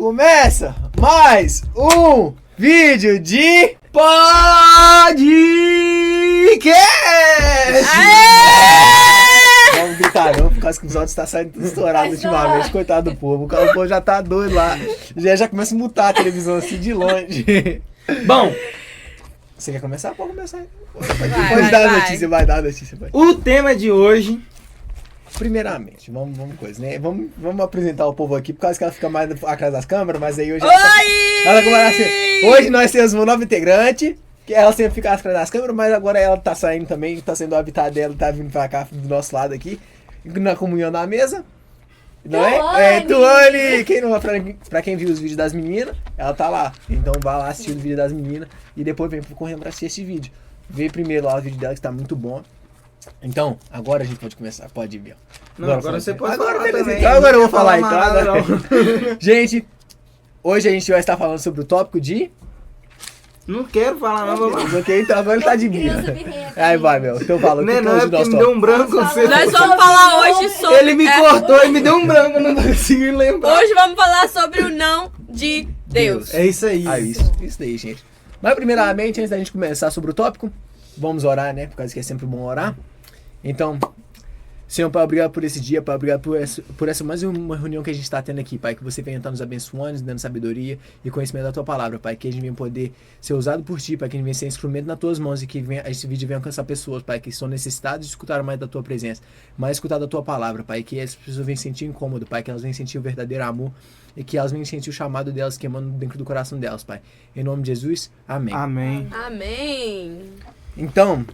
Começa mais um vídeo de podcast! Vamos gritar não, por causa que os áudios estão saindo tudo estourado ultimamente, coitado do povo. O povo já tá doido lá, já começa a mutar a televisão assim de longe. Bom, você quer começar? Pode começar. Pode dar a notícia, vai dar a notícia. Vai. O tema de hoje... Primeiramente, vamos coisa, né? Vamos apresentar o povo aqui, por causa que ela fica mais atrás das câmeras, mas aí hoje... Hoje nós temos um novo integrante, que ela sempre fica atrás das câmeras, mas agora ela tá saindo também, tá saindo do habitat dela, tá vindo pra cá, do nosso lado aqui, na comunhão da mesa. Não é? Tuane! Quem não, pra quem viu os vídeos das meninas, ela tá lá. Então vai lá assistir o vídeo das meninas e depois vem correndo pra assistir esse vídeo. Vê primeiro lá o vídeo dela, que tá muito bom. Então, agora a gente pode começar, pode ir, Biel. Agora você pode falar também. Então agora eu vou falar então. Gente, hoje a gente vai estar falando sobre o tópico de... Não quero falar não, vamos. Ok, então agora ele tá de birra. Aí vai, meu. Então fala, o que é porque me deu um branco. Nós vamos falar hoje sobre... Ele me cortou e me deu um branco, eu não consegui lembrar. Hoje vamos falar sobre o não de Deus. É isso aí. Isso daí, gente. Mas primeiramente, antes da gente começar sobre o tópico, vamos orar, né? Por causa que é sempre bom orar. Então, Senhor, Pai, obrigado por esse dia, Pai, obrigado por essa mais uma reunião que a gente está tendo aqui, Pai, que você venha estar nos abençoando, nos dando sabedoria e conhecimento da Tua Palavra, Pai, que a gente venha poder ser usado por Ti, Pai, que a gente venha ser instrumento nas Tuas mãos e que esse vídeo venha alcançar pessoas, Pai, que estão necessitadas de escutar mais da Tua presença, mais escutar da Tua Palavra, Pai, que essas pessoas venham sentir incômodo, Pai, que elas venham sentir o verdadeiro amor e que elas venham sentir o chamado delas queimando dentro do coração delas, Pai. Em nome de Jesus, amém. Amém. Amém. Então...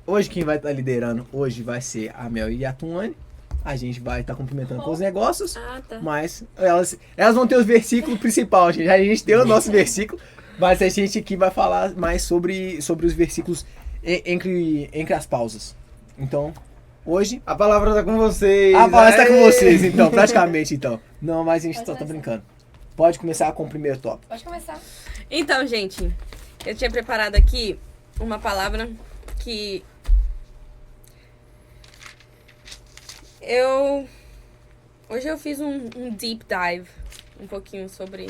Hoje quem vai estar liderando hoje vai ser a Mel e a Tuane. A gente vai estar cumprimentando com os negócios. Tá. Mas elas vão ter os versículos principais, gente. A gente tem o nosso versículo, mas a gente aqui vai falar mais sobre os versículos entre as pausas. Então, hoje... A palavra tá com vocês. A palavra está com vocês, então, praticamente, então. Não, mas a gente só tá brincando. Pode começar com o primeiro tópico. Pode começar. Então, gente, eu tinha preparado aqui uma palavra que hoje eu fiz um deep dive um pouquinho sobre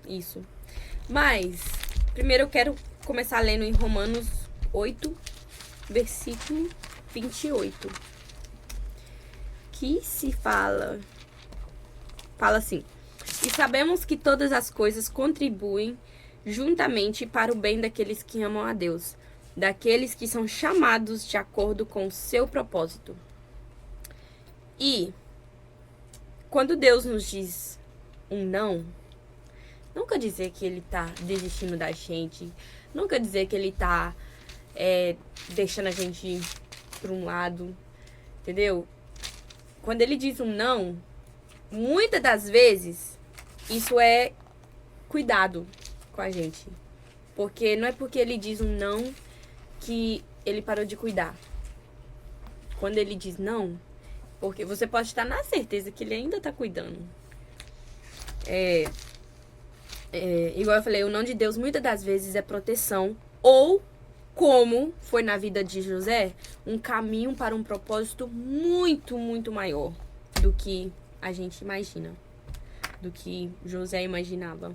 isso, mas primeiro eu quero começar lendo em Romanos 8, versículo 28, que se fala assim: e sabemos que todas as coisas contribuem juntamente para o bem daqueles que amam a Deus, daqueles que são chamados de acordo com o seu propósito. E quando Deus nos diz um não quer dizer que ele tá desistindo da gente, não quer dizer que ele tá deixando a gente ir para um lado, entendeu? Quando ele diz um não, muitas das vezes isso é cuidado com a gente, porque não é porque ele diz um não que ele parou de cuidar. Quando ele diz não, porque você pode estar na certeza que ele ainda está cuidando. Igual eu falei, o não de Deus muitas das vezes é proteção, ou, como foi na vida de José, um caminho para um propósito muito, muito maior do que a gente imagina, do que José imaginava.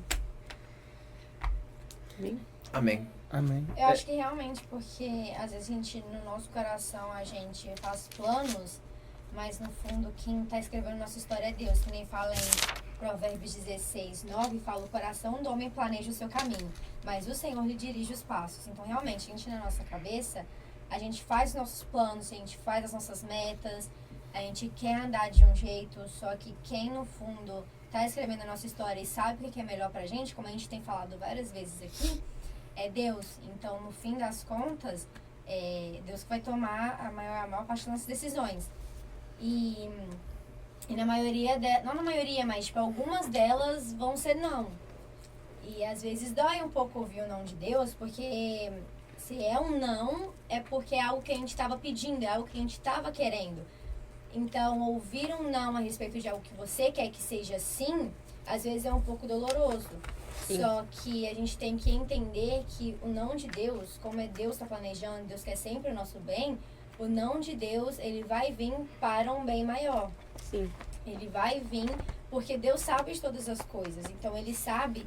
Amém. Amém. Eu acho que realmente, porque às vezes a gente, no nosso coração, a gente faz planos, mas no fundo quem tá escrevendo nossa história é Deus, que nem fala em Provérbios 16:9, fala: o coração do homem planeja o seu caminho, mas o Senhor lhe dirige os passos. Então realmente, a gente na nossa cabeça, a gente faz os nossos planos, a gente faz as nossas metas, a gente quer andar de um jeito, só que quem no fundo tá escrevendo a nossa história e sabe o que é melhor pra gente, como a gente tem falado várias vezes aqui, é Deus. Então, no fim das contas, Deus que vai tomar a maior parte das nossas decisões. E na maioria, não na maioria, mas tipo, algumas delas vão ser não. E às vezes dói um pouco ouvir o não de Deus, porque se é um não, é porque é algo que a gente estava pedindo, é algo que a gente estava querendo. Então, ouvir um não a respeito de algo que você quer que seja sim, às vezes é um pouco doloroso. Sim. Só que a gente tem que entender que o não de Deus, como Deus está planejando, Deus quer sempre o nosso bem, o não de Deus, ele vai vir para um bem maior. Sim. Ele vai vir Porque Deus sabe de todas as coisas. Então, Ele sabe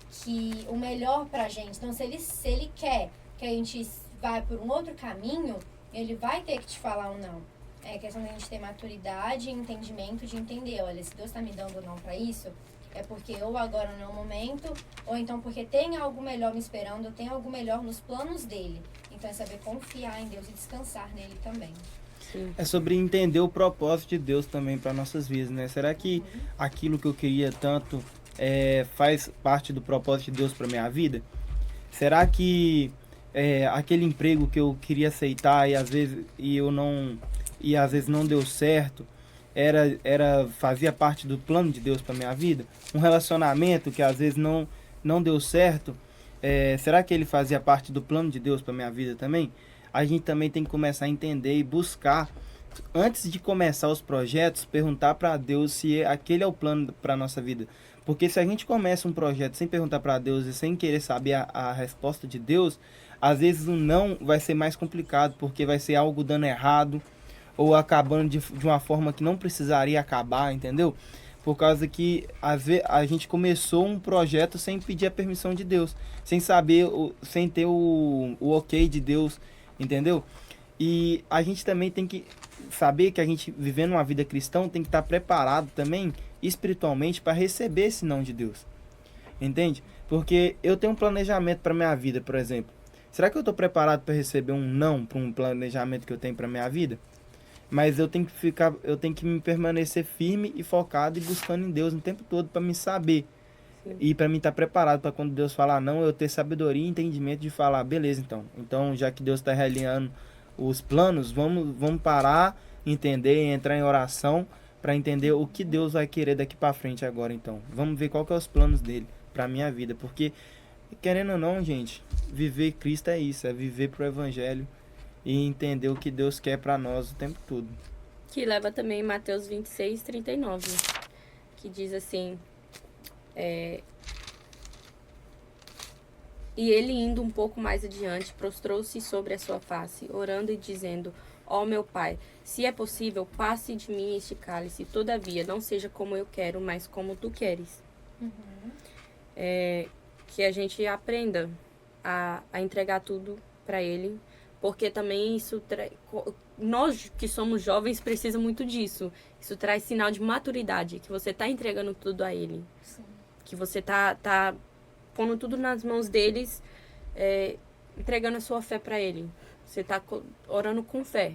que o melhor pra gente. Então, se ele quer que a gente vá por um outro caminho, Ele vai ter que te falar um não. É questão da gente ter maturidade e entendimento de entender. Olha, se Deus está me dando não para isso, é porque ou agora não é o momento, ou então porque tem algo melhor me esperando, eu tenho algo melhor nos planos dele. Então é saber confiar em Deus e descansar nele também. Sim. É sobre entender o propósito de Deus também para nossas vidas, né? Será que aquilo que eu queria tanto faz parte do propósito de Deus para minha vida? Será que aquele emprego que eu queria aceitar e às vezes não deu certo, fazia parte do plano de Deus para minha vida? Um relacionamento que às vezes não deu certo, será que ele fazia parte do plano de Deus para minha vida também? A gente também tem que começar a entender e buscar, antes de começar os projetos, perguntar para Deus se aquele é o plano para nossa vida. Porque se a gente começa um projeto sem perguntar para Deus e sem querer saber a resposta de Deus, às vezes o não vai ser mais complicado, porque vai ser algo dando errado, ou acabando de uma forma que não precisaria acabar, entendeu? Por causa que às vezes a gente começou um projeto sem pedir a permissão de Deus, sem saber, sem ter o ok de Deus, entendeu? E a gente também tem que saber que a gente, vivendo uma vida cristã, tem que estar preparado também espiritualmente para receber esse não de Deus, entende? Porque eu tenho um planejamento para minha vida, por exemplo. Será que eu estou preparado para receber um não para um planejamento que eu tenho para minha vida? Mas eu tenho que me permanecer firme e focado e buscando em Deus o tempo todo para me saber. Sim. E para mim estar preparado para quando Deus falar não, eu ter sabedoria e entendimento de falar, beleza, então já que Deus está realizando os planos, vamos parar, entender, entrar em oração para entender o que Deus vai querer daqui para frente agora. Então vamos ver qual que é os planos dele para minha vida, porque querendo ou não, gente, viver Cristo é isso, é viver pro Evangelho e entender o que Deus quer para nós o tempo todo. Que leva também Mateus 26, 39, que diz assim, e ele indo um pouco mais adiante, prostrou-se sobre a sua face, orando e dizendo, ó meu Pai, se é possível, passe de mim este cálice, todavia não seja como eu quero, mas como tu queres. Que a gente aprenda a entregar tudo para ele, porque também nós que somos jovens precisa muito disso. Isso traz sinal de maturidade, que você tá entregando tudo a ele. Sim. Que você tá pondo tudo nas mãos deles, entregando a sua fé para ele. Você tá orando com fé,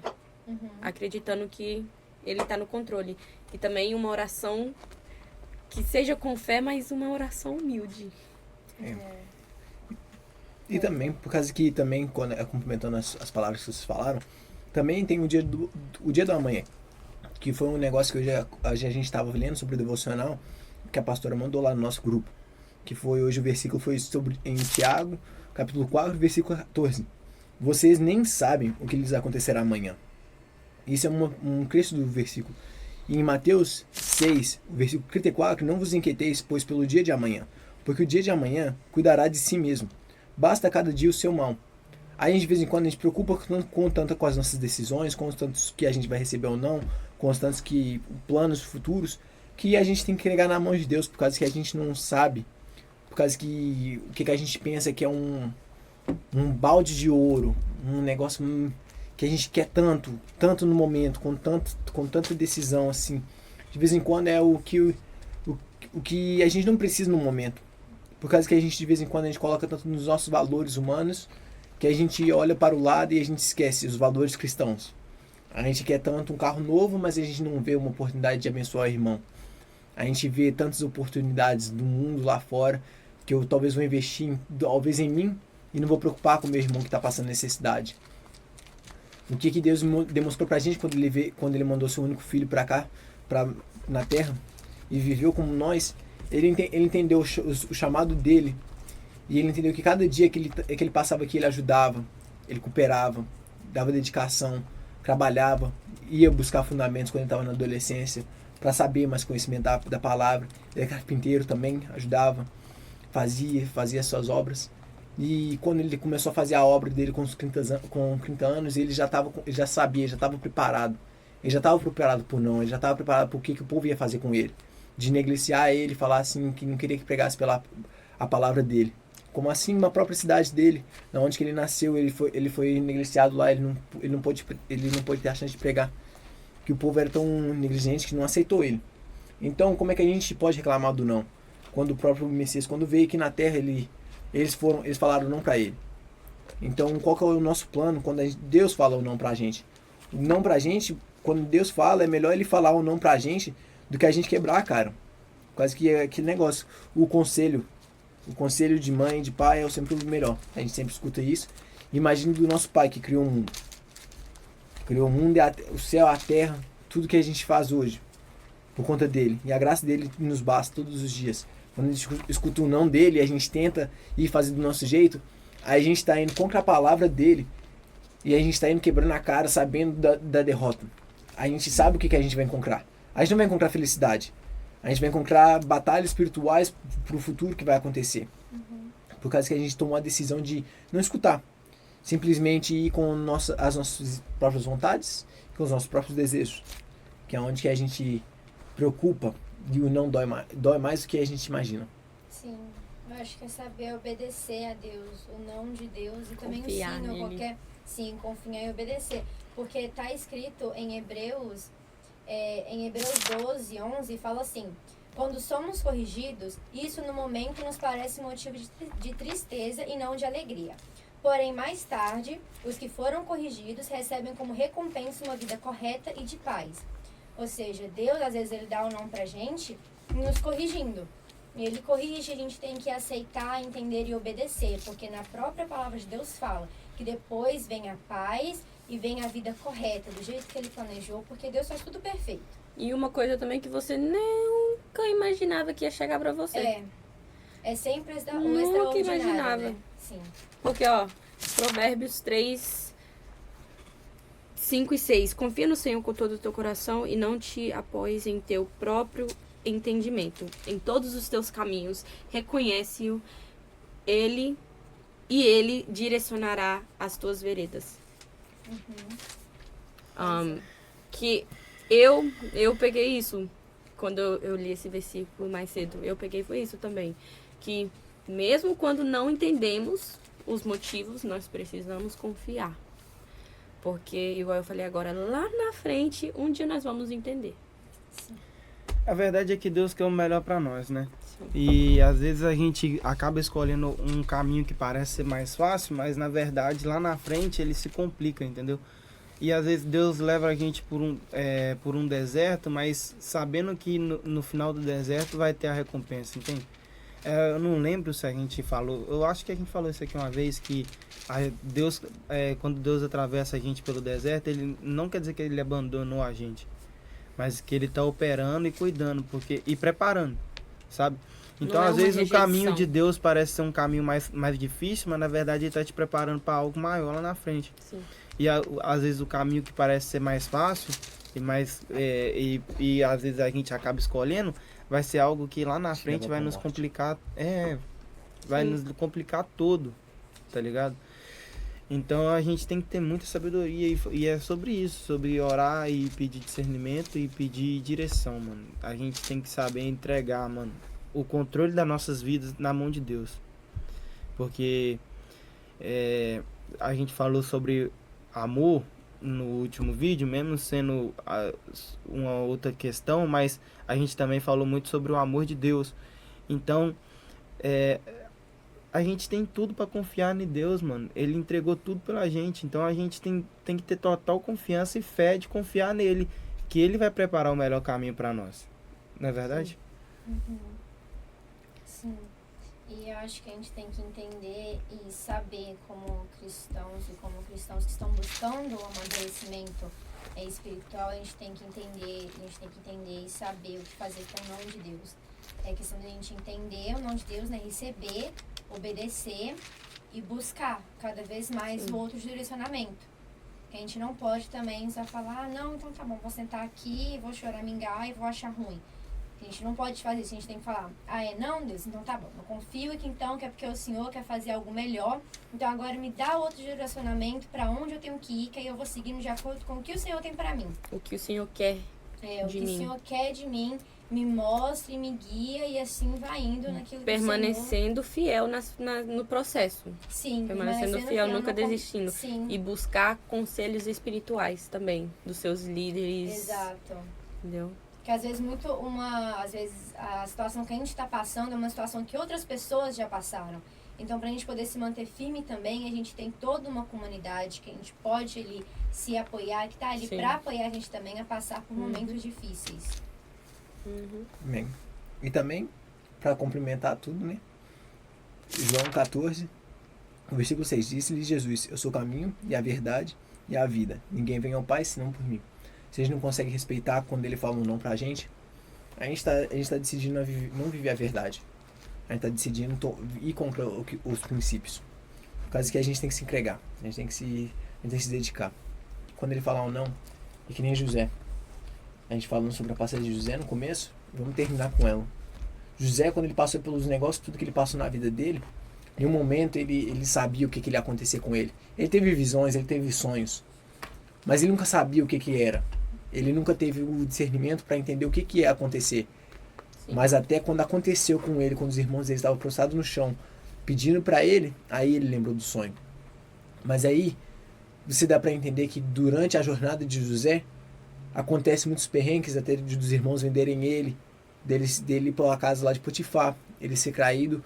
acreditando que ele tá no controle. E também uma oração que seja com fé, mas uma oração humilde. E também, por causa que também, complementando as palavras que vocês falaram, também tem o dia do amanhã, que foi um negócio que hoje a gente estava lendo sobre o devocional, que a pastora mandou lá no nosso grupo, que foi hoje o versículo foi em Tiago, capítulo 4, versículo 14. Vocês nem sabem o que lhes acontecerá amanhã. Isso é um trecho do versículo. E em Mateus 6, versículo 34, não vos inquieteis, pois pelo dia de amanhã, porque o dia de amanhã cuidará de si mesmo. Basta cada dia o seu mal. Aí, de vez em quando, a gente preocupa tanto com as nossas decisões, com os tantos que a gente vai receber ou não, com os tantos planos futuros, que a gente tem que entregar na mão de Deus, por causa que a gente não sabe, por causa que o que a gente pensa que é um balde de ouro, um negócio que a gente quer tanto no momento, com tanta decisão, assim. De vez em quando é o que a gente não precisa no momento. Por causa que a gente, de vez em quando, a gente coloca tanto nos nossos valores humanos, que a gente olha para o lado e a gente esquece os valores cristãos. A gente quer tanto um carro novo, mas a gente não vê uma oportunidade de abençoar o irmão. A gente vê tantas oportunidades do mundo lá fora, que eu talvez vou investir talvez em mim, e não vou preocupar com o meu irmão que está passando necessidade. O que Deus demonstrou pra gente quando ele mandou seu único filho para cá, na terra, e viveu como nós. Ele entendeu o chamado dele, e ele entendeu que cada dia que ele passava aqui, ele ajudava, ele cooperava, dava dedicação, trabalhava, ia buscar fundamentos quando ele estava na adolescência, para saber mais conhecimento da palavra. Ele é carpinteiro também, ajudava, fazia suas obras. E quando ele começou a fazer a obra dele com 30 anos, ele já sabia, já estava preparado. Ele já estava preparado por não, ele já estava preparado por o que o povo ia fazer com ele. de negligenciar ele, falar assim que não queria que pregasse a palavra dele. Como assim na própria cidade dele, na onde que ele nasceu, ele foi negligenciado lá, ele não pôde ter a chance de pregar. Que o povo era tão negligente que não aceitou ele. Então, como é que a gente pode reclamar do não? Quando o próprio Messias, quando veio aqui na Terra, eles falaram não para ele. Então, qual que é o nosso plano quando Deus fala o não pra gente? O não pra gente, quando Deus fala, é melhor ele falar o não pra gente do que a gente quebrar, cara. Quase que é aquele negócio. O conselho de mãe, de pai é sempre o melhor. A gente sempre escuta isso. Imagine do nosso pai que criou o mundo. Criou o mundo, o céu, a terra, tudo que a gente faz hoje. Por conta dele. E a graça dele nos basta todos os dias. Quando a gente escuta o não dele e a gente tenta ir fazer do nosso jeito, aí a gente está indo contra a palavra dele. E a gente está indo quebrando a cara, sabendo da derrota. A gente sabe o que a gente vai encontrar. A gente não vai encontrar felicidade. A gente vai encontrar batalhas espirituais para o futuro que vai acontecer. Por causa que a gente tomou a decisão de não escutar. Simplesmente ir com as nossas próprias vontades, com os nossos próprios desejos. Que é onde que a gente preocupa e o não dói mais do que a gente imagina. Sim, eu acho que é saber obedecer a Deus, o não de Deus e também Confiar o sim, ou nele. qualquer... Sim, confiar e obedecer. Porque está escrito em Hebreus 12, 11, fala assim: quando somos corrigidos, isso no momento nos parece motivo de tristeza e não de alegria. Porém, mais tarde, os que foram corrigidos recebem como recompensa uma vida correta e de paz. Ou seja, Deus, às vezes, ele dá o não pra gente, nos corrigindo. E ele corrige, a gente tem que aceitar, entender e obedecer. Porque na própria palavra de Deus fala que depois vem a paz e vem a vida correta, do jeito que ele planejou, porque Deus faz tudo perfeito. E uma coisa também que você nunca imaginava que ia chegar pra você. É sempre um Nunca extraordinário, imaginava. né? Sim. Porque, ó, Provérbios 3, 5 e 6. Confia no Senhor com todo o teu coração e não te apoies em teu próprio entendimento. Em todos os teus caminhos, reconhece-o, Ele direcionará as tuas veredas. Que eu peguei isso quando eu li esse versículo mais cedo. Eu peguei foi isso também. Que mesmo quando não entendemos os motivos, nós precisamos confiar. Porque, igual eu falei agora, lá na frente, um dia nós vamos entender. A verdade é que Deus quer o melhor pra nós, né? Sim. E às vezes a gente acaba escolhendo um caminho que parece ser mais fácil, mas na verdade lá na frente ele se complica, entendeu? E às vezes Deus leva a gente por um deserto, mas sabendo que no final do deserto vai ter a recompensa, entende? Eu não lembro se a gente falou, eu acho que a gente falou isso aqui uma vez, que Deus, quando Deus atravessa a gente pelo deserto, ele não quer dizer que ele abandonou a gente, mas que ele está operando e cuidando, e preparando, sabe? Então, Não é às uma vezes, o rejeição. caminho de Deus parece ser um caminho mais difícil, mas na verdade ele está te preparando para algo maior lá na frente. Sim. E às vezes o caminho que parece ser mais fácil e às vezes a gente acaba escolhendo, vai ser algo que lá na frente vai nos complicar, vai Sim. nos complicar todo, tá ligado? Então a gente tem que ter muita sabedoria e é sobre isso, sobre orar e pedir discernimento e pedir direção, mano. A gente tem que saber entregar, mano, o controle das nossas vidas na mão de Deus. Porque a gente falou sobre amor no último vídeo, mesmo sendo uma outra questão, mas a gente também falou muito sobre o amor de Deus. Então, a gente tem tudo para confiar em Deus, mano. Ele entregou tudo pela gente, então a gente tem que ter total confiança e fé de confiar nele, que ele vai preparar o melhor caminho para nós. Não é verdade? Sim. E eu acho que a gente tem que entender e saber como cristãos que estão buscando o amadurecimento espiritual, a gente tem que entender e saber o que fazer com o nome de Deus. É questão de a gente entender o nome de Deus, né? Receber, obedecer e buscar cada vez mais o outro direcionamento. Que a gente não pode também só falar, não, então tá bom, vou sentar aqui, vou choramingar e vou achar ruim. A gente não pode fazer isso, a gente tem que falar, não, Deus, então tá bom, eu confio aqui então, que é porque o Senhor quer fazer algo melhor, então agora me dá outro direcionamento pra onde eu tenho que ir, que aí eu vou seguindo de acordo com o que o Senhor tem pra mim. O que o Senhor quer O de que mim. o Senhor quer de mim, me mostra e me guia e assim vai indo naquilo que o Senhor... Permanecendo fiel no processo. Sim, Permanecendo fiel, nunca no- desistindo. Sim, E buscar conselhos espirituais também, dos seus líderes. exato. Entendeu? Que às vezes às vezes a situação que a gente está passando é uma situação que outras pessoas já passaram. Então, para a gente poder se manter firme também, a gente tem toda uma comunidade que a gente pode ali se apoiar, que está ali Sim. para apoiar a gente também a passar por momentos difíceis. Amém. E também, para complementar tudo, né? João 14, o versículo 6, disse-lhe Jesus, eu sou o caminho e a verdade e a vida. Ninguém vem ao Pai senão por mim. Vocês não conseguem respeitar quando ele fala um não pra gente? A gente tá decidindo não viver a verdade. A gente tá decidindo ir contra os princípios. Por causa que a gente tem que se entregar. A gente tem que se dedicar. Quando ele falar um não, é que nem José. A gente falando sobre a passagem de José no começo, vamos terminar com ela. José, quando ele passou pelos negócios, tudo que ele passou na vida dele, em um momento ele sabia o que ia acontecer com ele. Ele teve visões, ele teve sonhos, mas ele nunca sabia o que era. Ele nunca teve o discernimento para entender o que ia acontecer. Sim. Mas até quando aconteceu com ele, quando os irmãos dele estavam prostrados no chão, pedindo para ele, aí ele lembrou do sonho. Mas aí, você dá para entender que durante a jornada de José, acontece muitos perrengues, até dos irmãos venderem ele, dele ir para a casa lá de Potifar, ele ser traído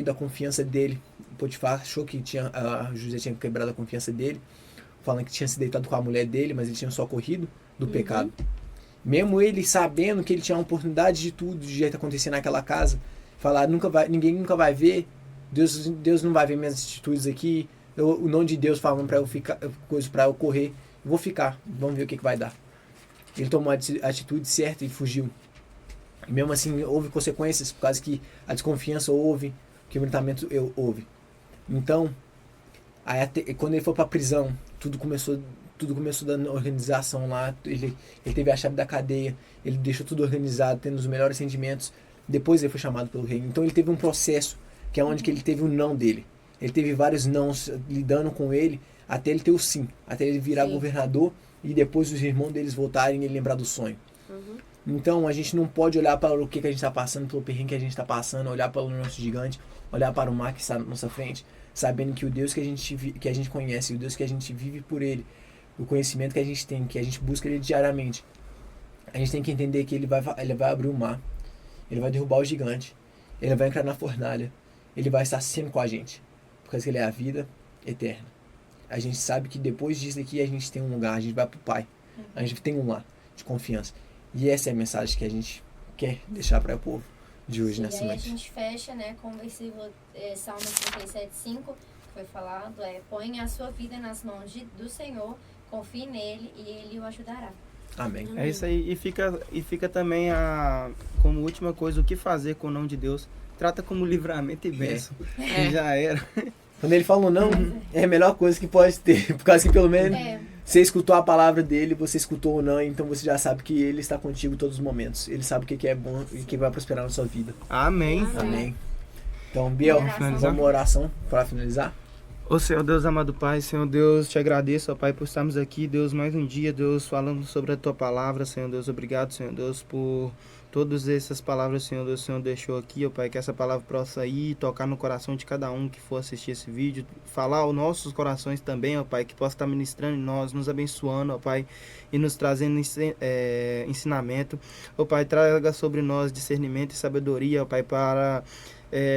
a confiança dele. Potifar achou que José tinha quebrado a confiança dele, falando que tinha se deitado com a mulher dele, mas ele tinha socorrido do pecado. Mesmo ele sabendo que ele tinha a oportunidade de tudo, de jeito acontecer naquela casa, falar, ninguém nunca vai ver, Deus não vai ver minhas atitudes aqui, o nome de Deus falando para eu ficar, coisa para eu correr, eu vou ficar, vamos ver o que vai dar. Ele tomou a atitude certa e fugiu. E mesmo assim houve consequências, por causa que a desconfiança houve, o quebrantamento houve. Então, quando ele foi para a prisão, tudo começou dando organização lá, ele teve a chave da cadeia, ele deixou tudo organizado, tendo os melhores rendimentos, depois ele foi chamado pelo rei. Então ele teve um processo, que é onde que ele teve o não dele. Ele teve vários nãos lidando com ele, até ele ter o sim, até ele virar governador, e depois os irmãos deles voltarem e ele lembrar do sonho. Então a gente não pode olhar para o que a gente está passando, pelo perrengue que a gente está passando, olhar para o nosso gigante, olhar para o mar que está na nossa frente, sabendo que o Deus que a gente conhece, o Deus que a gente vive por ele, o conhecimento que a gente tem, que a gente busca ele diariamente, a gente tem que entender que ele vai abrir o mar, ele vai derrubar o gigante, ele vai entrar na fornalha, ele vai estar sempre com a gente, porque ele é a vida eterna. A gente sabe que depois disso aqui a gente tem um lugar, a gente vai para o Pai, a gente tem um lar de confiança. E essa é a mensagem que a gente quer deixar para o povo de hoje nessa noite. E aí noite. a gente fecha, né, com o versículo Salmo 37:5, que foi falado, põe a sua vida nas mãos do Senhor, confie nele e ele o ajudará. Amém. É isso aí. E fica também como última coisa, o que fazer com o não de Deus. Trata como livramento e bênção. E já era. Quando ele falou não, é a melhor coisa que pode ter. Por causa que pelo menos você escutou a palavra dele, você escutou ou não, então você já sabe que ele está contigo em todos os momentos. Ele sabe o que é bom e o que vai prosperar na sua vida. Amém. Amém. Então, Biel, vamos uma oração para finalizar? Ô Senhor Deus, amado Pai, Senhor Deus, te agradeço, ó Pai, por estarmos aqui, Deus, mais um dia, Deus, falando sobre a Tua palavra, Senhor Deus, obrigado, Senhor Deus, por todas essas palavras, Senhor Deus, o Senhor deixou aqui, ó Pai, que essa palavra possa ir, tocar no coração de cada um que for assistir esse vídeo, falar aos nossos corações também, ó Pai, que possa estar ministrando em nós, nos abençoando, ó Pai, e nos trazendo ensinamento, ó Pai, traga sobre nós discernimento e sabedoria, ó Pai, para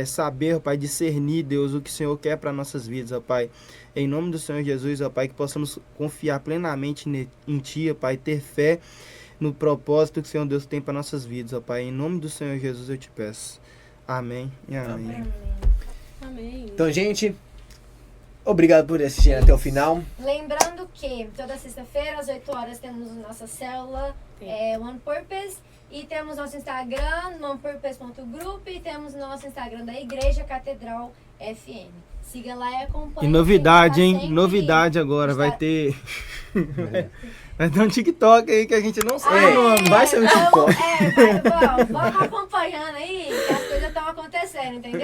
saber, ó Pai, discernir, Deus, o que o Senhor quer para nossas vidas, ó Pai. Em nome do Senhor Jesus, ó Pai, que possamos confiar plenamente em Ti, ó Pai, ter fé no propósito que o Senhor Deus tem para nossas vidas, ó Pai. Em nome do Senhor Jesus eu te peço. Amém e amém. Amém. Então, gente, obrigado por assistir até o final. Lembrando que toda sexta-feira, às 8 horas, temos nossa célula One Purpose. E temos nosso Instagram, onepurpose.group, e temos nosso Instagram da Igreja Catedral FM. Siga lá e acompanhe. E novidade, hein? Sempre... Novidade agora, vai ter... Vai ter um TikTok aí que a gente não sabe o nome. Vai ser um TikTok. Vamos acompanhando aí, que as coisas estão acontecendo, entendeu?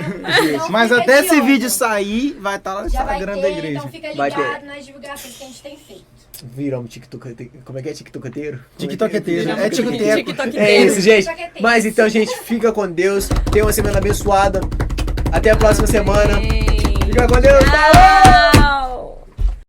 Então, Mas fica até de esse olho. vídeo sair, vai estar lá no Já vai Instagram ter, da igreja. então fica Vai ter. ligado nas divulgações que a gente tem feito. Viramos TikTok. Como é que é TikToketeiro? TikToketeiro. Como É que TikTokeiro. TikTok É isso, gente. TikToketeiro. Mas então, gente, fica com Deus. Tenha uma semana abençoada. Até a próxima semana. Amém. Fica com Deus. Tchau.